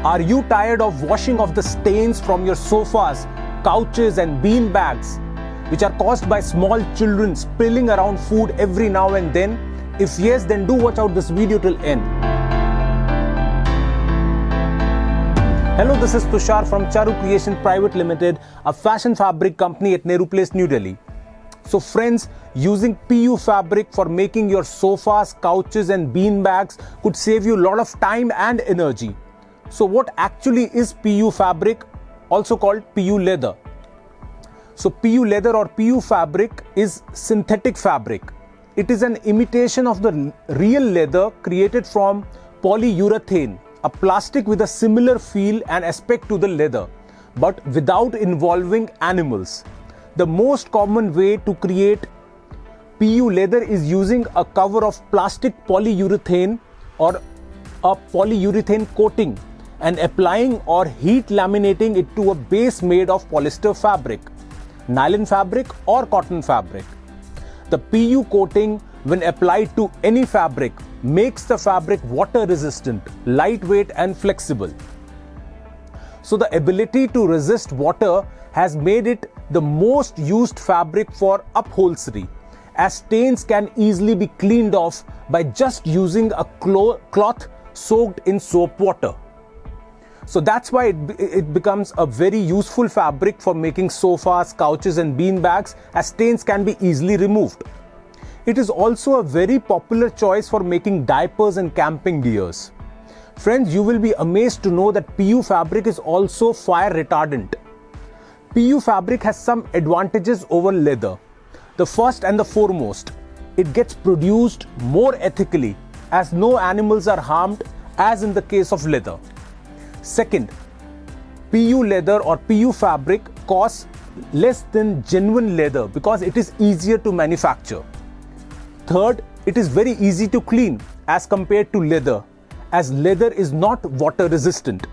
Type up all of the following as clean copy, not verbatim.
Are you tired of washing off the stains from your sofas, couches and bean bags, which are caused by small children spilling around food every now and then? If yes, then do watch out this video till end. Hello, this is Tushar from Charu Creation Private Limited, a fashion fabric company at Nehru Place, New Delhi. So friends, using PU fabric for making your sofas, couches and bean bags could save you a lot of time and energy. So what actually is PU fabric, also called PU leather? So PU leather or PU fabric is synthetic fabric. It is an imitation of the real leather created from polyurethane, a plastic with a similar feel and aspect to the leather, but without involving animals. The most common way to create PU leather is using a cover of plastic polyurethane or a polyurethane coating and applying or heat laminating it to a base made of polyester fabric, nylon fabric or cotton fabric. The PU coating, when applied to any fabric, makes the fabric water resistant, lightweight and flexible. So the ability to resist water has made it the most used fabric for upholstery, as stains can easily be cleaned off by just using a cloth soaked in soap water. So that's why it becomes a very useful fabric for making sofas, couches and bean bags, as stains can be easily removed. It is also a very popular choice for making diapers and camping gears. Friends, you will be amazed to know that PU fabric is also fire retardant. PU fabric has some advantages over leather. The first and the foremost, it gets produced more ethically, as no animals are harmed as in the case of leather. Second, PU leather or PU fabric costs less than genuine leather because it is easier to manufacture. Third, it is very easy to clean as compared to leather, as leather is not water resistant.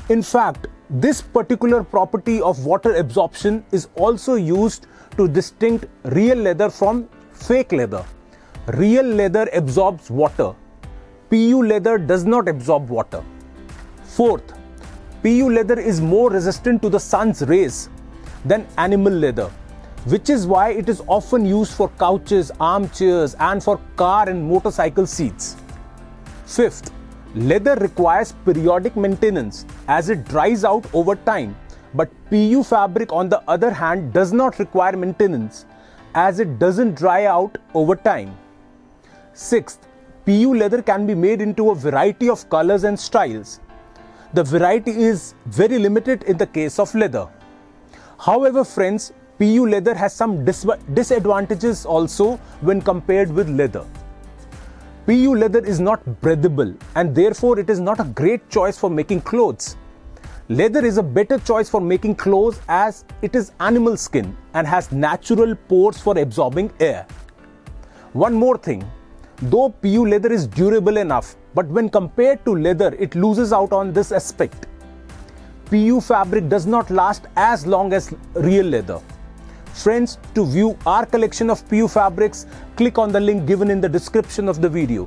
In fact, this particular property of water absorption is also used to distinguish real leather from fake leather. Real leather absorbs water. PU leather does not absorb water. Fourth, PU leather is more resistant to the sun's rays than animal leather, which is why it is often used for couches, armchairs and for car and motorcycle seats. Fifth, leather requires periodic maintenance as it dries out over time, but PU fabric on the other hand does not require maintenance as it doesn't dry out over time. Sixth, PU leather can be made into a variety of colors and styles. The variety is very limited in the case of leather. However, friends, PU leather has some disadvantages also when compared with leather. PU leather is not breathable and therefore it is not a great choice for making clothes. Leather is a better choice for making clothes as it is animal skin and has natural pores for absorbing air. One more thing, though PU leather is durable enough, but when compared to leather, it loses out on this aspect. PU fabric does not last as long as real leather. Friends, to view our collection of PU fabrics, click on the link given in the description of the video.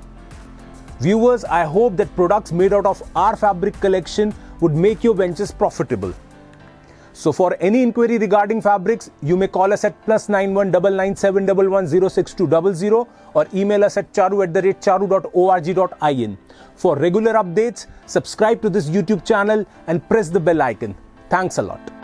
Viewers, I hope that products made out of our fabric collection would make your ventures profitable. So for any inquiry regarding fabrics, you may call us at +91 997 11 or email us at charu@charu.org.in. For regular updates, subscribe to this YouTube channel and press the bell icon. Thanks a lot.